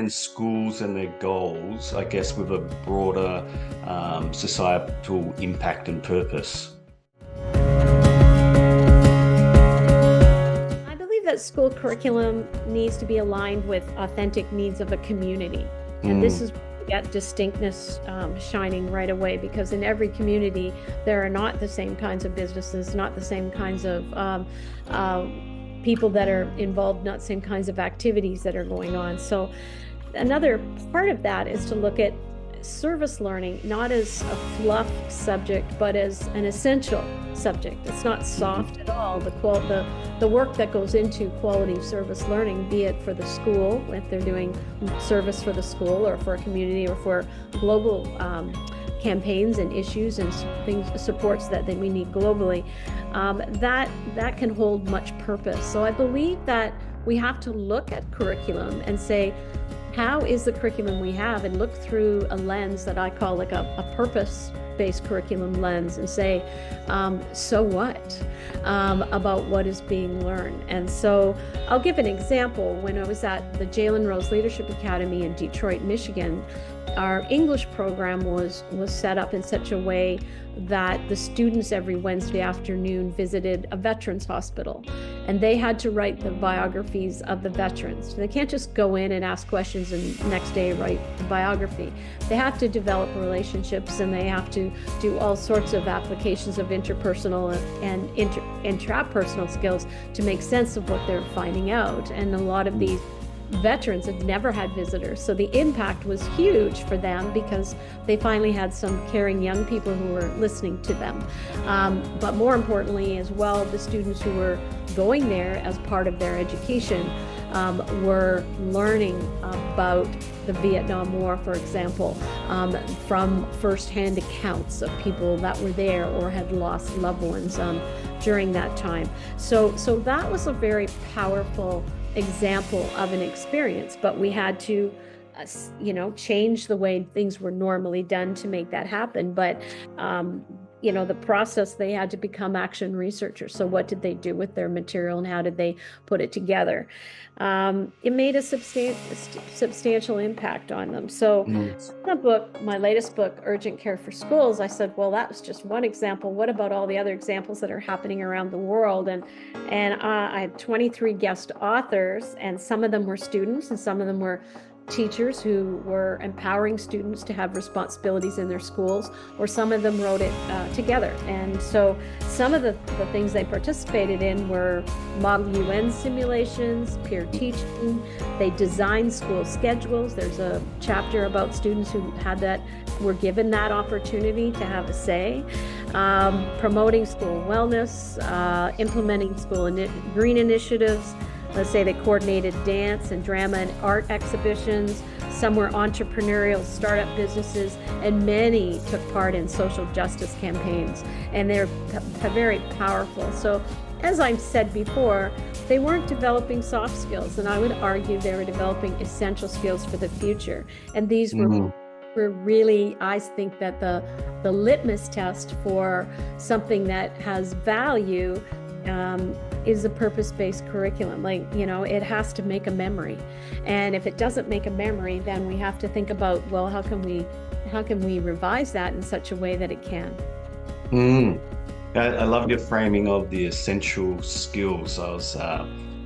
align schools and their goals, I guess, with a broader societal impact and purpose? I believe that school curriculum needs to be aligned with authentic needs of a community. And this is where we get distinctness shining right away, because in every community, there are not the same kinds of businesses, not the same kinds of people that are involved, not the same kinds of activities that are going on. So another part of that is to look at service learning not as a fluff subject, but as an essential subject. It's not soft at all. The work that goes into quality service learning, be it for the school, if they're doing service for the school, or for a community, or for global campaigns and issues and things, supports that we need globally, that can hold much purpose. So I believe that we have to look at curriculum and say, how is the curriculum we have, and look through a lens that I call like a purpose-based curriculum lens, and say, so what about what is being learned? And so I'll give an example. When I was at the Jalen Rose Leadership Academy in Detroit, Michigan, our English program was set up in such a way that the students every Wednesday afternoon visited a veterans hospital, and they had to write the biographies of the veterans. They can't just go in and ask questions and next day write the biography. They have to develop relationships, and they have to do all sorts of applications of interpersonal and intrapersonal skills to make sense of what they're finding out. And a lot of these veterans had never had visitors, so the impact was huge for them, because they finally had some caring young people who were listening to them. But more importantly as well, the students who were going there as part of their education were learning about the Vietnam War, for example, from firsthand accounts of people that were there or had lost loved ones during that time. So that was a very powerful example of an experience, but we had to change the way things were normally done to make that happen. But the process, they had to become action researchers. So what did they do with their material, and how did they put it together? It made a substantial impact on them. So the book, my latest book, Urgent Care for Schools, I said, well, that was just one example. What about all the other examples that are happening around the world? And I had 23 guest authors, and some of them were students, and some of them were teachers who were empowering students to have responsibilities in their schools, or some of them wrote it together. And so some of the things they participated in were model UN simulations, peer teaching. They designed school schedules. There's a chapter about students who were given that opportunity to have a say. Promoting school wellness, implementing school green initiatives. Let's say they coordinated dance and drama and art exhibitions. Some were entrepreneurial startup businesses, and many took part in social justice campaigns. And they're very powerful. So, as I've said before, they weren't developing soft skills, and I would argue they were developing essential skills for the future. And these were really, I think, that the litmus test for something that has value is a purpose-based curriculum. It has to make a memory. And if it doesn't make a memory, then we have to think about, well, how can we revise that in such a way that it can? I love your framing of the essential skills. I was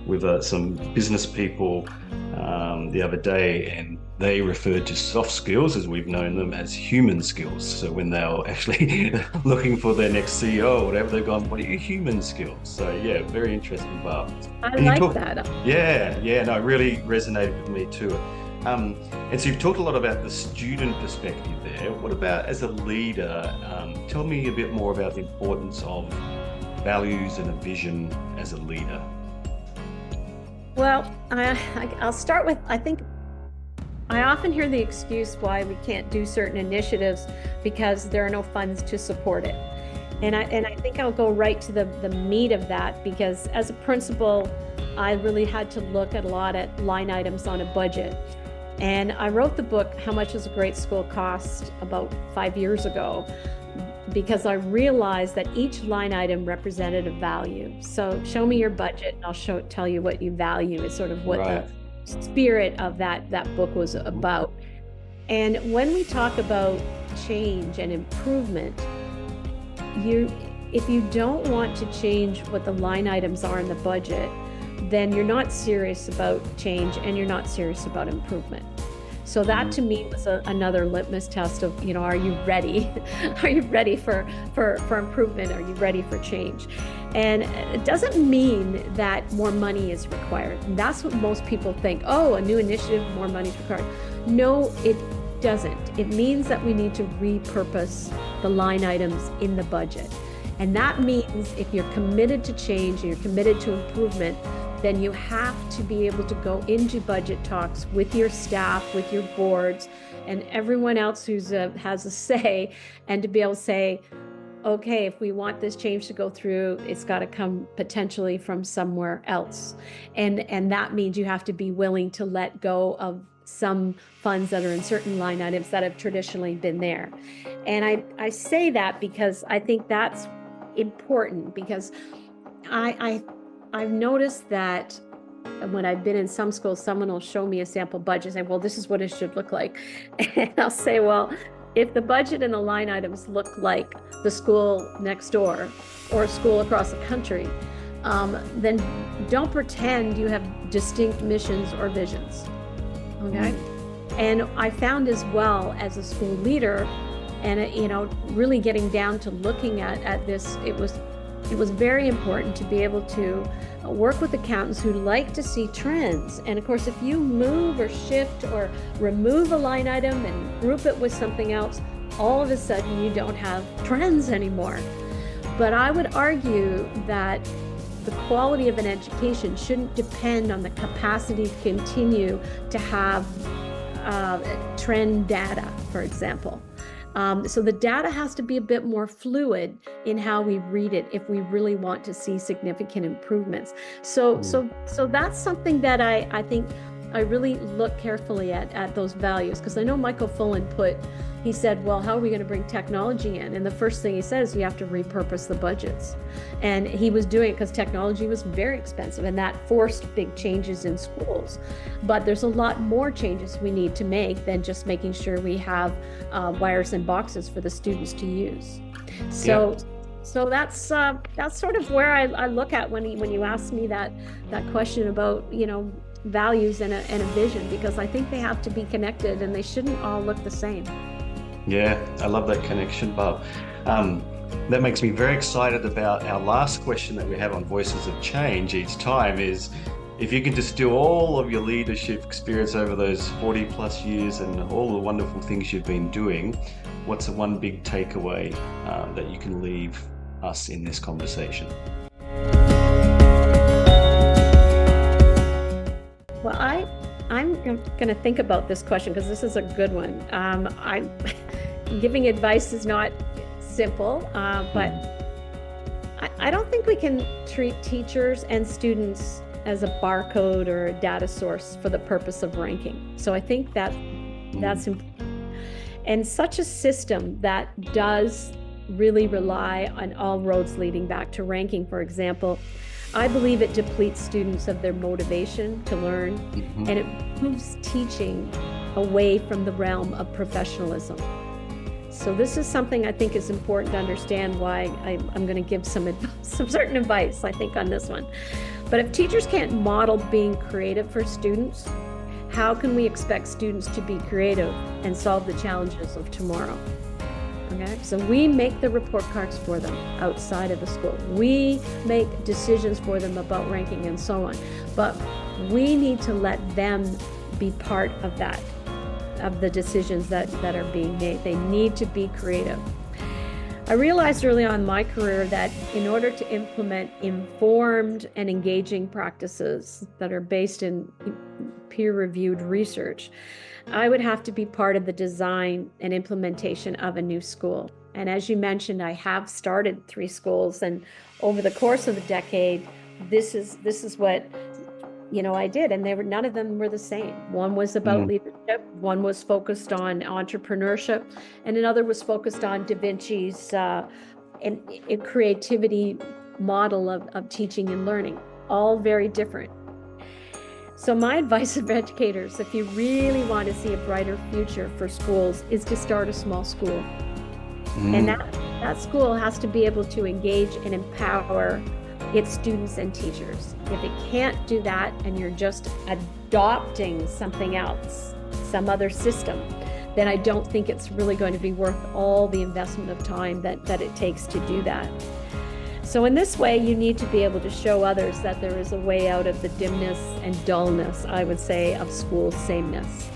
with some business people the other day, and they referred to soft skills, as we've known them, as human skills. So when they were actually looking for their next CEO or whatever, they've gone, what are your human skills? So yeah, very interesting, Barb. I like that. Yeah, no, it really resonated with me too. And so you've talked a lot about the student perspective there. What about as a leader? Tell me a bit more about the importance of values and a vision as a leader. Well, I'll start with, I think I often hear the excuse why we can't do certain initiatives because there are no funds to support it. And I think I'll go right to the meat of that, because as a principal, I really had to look at a lot at line items on a budget. And I wrote the book, How Much Does a Great School Cost, about 5 years ago, because I realized that each line item represented a value. So show me your budget and I'll tell you what you value, is sort of what Right. spirit of that book was about. And when we talk about change and improvement, if you don't want to change what the line items are in the budget, then you're not serious about change and you're not serious about improvement. So that to me was another litmus test of, are you ready? Are you ready for improvement? Are you ready for change? And it doesn't mean that more money is required. And that's what most people think. Oh, a new initiative, more money is required. No, it doesn't. It means that we need to repurpose the line items in the budget. And that means if you're committed to change and you're committed to improvement, then you have to be able to go into budget talks with your staff, with your boards, and everyone else who has a say, and to be able to say, okay, if we want this change to go through, it's got to come potentially from somewhere else. And that means you have to be willing to let go of some funds that are in certain line items that have traditionally been there. And I say that because I think that's important, because I've noticed that when I've been in some schools, someone will show me a sample budget and say, well, this is what it should look like. And I'll say, well, if the budget and the line items look like the school next door or a school across the country, then don't pretend you have distinct missions or visions, okay? And I found as well as a school leader, and really getting down to looking at this, it was very important to be able to work with accountants who like to see trends. And of course, if you move or shift or remove a line item and group it with something else, all of a sudden you don't have trends anymore. But I would argue that the quality of an education shouldn't depend on the capacity to continue to have trend data, for example. So the data has to be a bit more fluid in how we read it if we really want to see significant improvements. So that's something that I think I really look carefully at those values, because I know Michael Fullen he said, well, how are we going to bring technology in? And the first thing he says, you have to repurpose the budgets. And he was doing it because technology was very expensive, and that forced big changes in schools. But there's a lot more changes we need to make than just making sure we have wires and boxes for the students to use. So that's sort of where I look at when you ask me that question about, values and a vision, because I think they have to be connected and they shouldn't all look the same. Yeah, I love that connection, Barb. That makes me very excited about our last question that we have on Voices of Change each time is, if you can distill all of your leadership experience over those 40 plus years and all the wonderful things you've been doing, what's the one big takeaway that you can leave us in this conversation? Well, I'm going to think about this question because this is a good one. Giving advice is not simple, but I don't think we can treat teachers and students as a barcode or a data source for the purpose of ranking. So I think that's important. And such a system that does really rely on all roads leading back to ranking, for example, I believe it depletes students of their motivation to learn, and it moves teaching away from the realm of professionalism. So this is something I think is important to understand, why I'm going to give some certain advice, I think, on this one. But if teachers can't model being creative for students, how can we expect students to be creative and solve the challenges of tomorrow? Okay, so we make the report cards for them outside of the school. We make decisions for them about ranking and so on. But we need to let them be part of that, of the decisions that are being made. They need to be creative. I realized early on in my career that in order to implement informed and engaging practices that are based in peer-reviewed research, I would have to be part of the design and implementation of a new school. And as you mentioned, I have started 3 schools, and over the course of the decade, this is what I did, and none of them were the same. One was about leadership, one was focused on entrepreneurship, and another was focused on Da Vinci's creativity model of teaching and learning, all very different. So my advice of educators, if you really want to see a brighter future for schools, is to start a small school. And that school has to be able to engage and empower its students and teachers. If it can't do that and you're just adopting something else, some other system, then I don't think it's really going to be worth all the investment of time that it takes to do that. So in this way, you need to be able to show others that there is a way out of the dimness and dullness, I would say, of school sameness.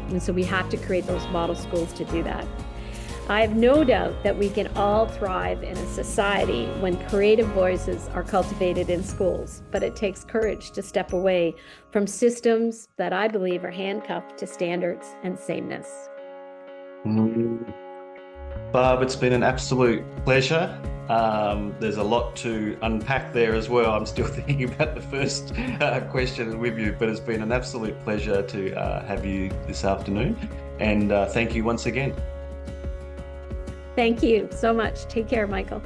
And so we have to create those model schools to do that. I have no doubt that we can all thrive in a society when creative voices are cultivated in schools, but it takes courage to step away from systems that I believe are handcuffed to standards and sameness. Barb, it's been an absolute pleasure. There's a lot to unpack there as well. I'm still thinking about the first question with you, but it's been an absolute pleasure to have you this afternoon. And thank you once again. Thank you so much. Take care, Michael.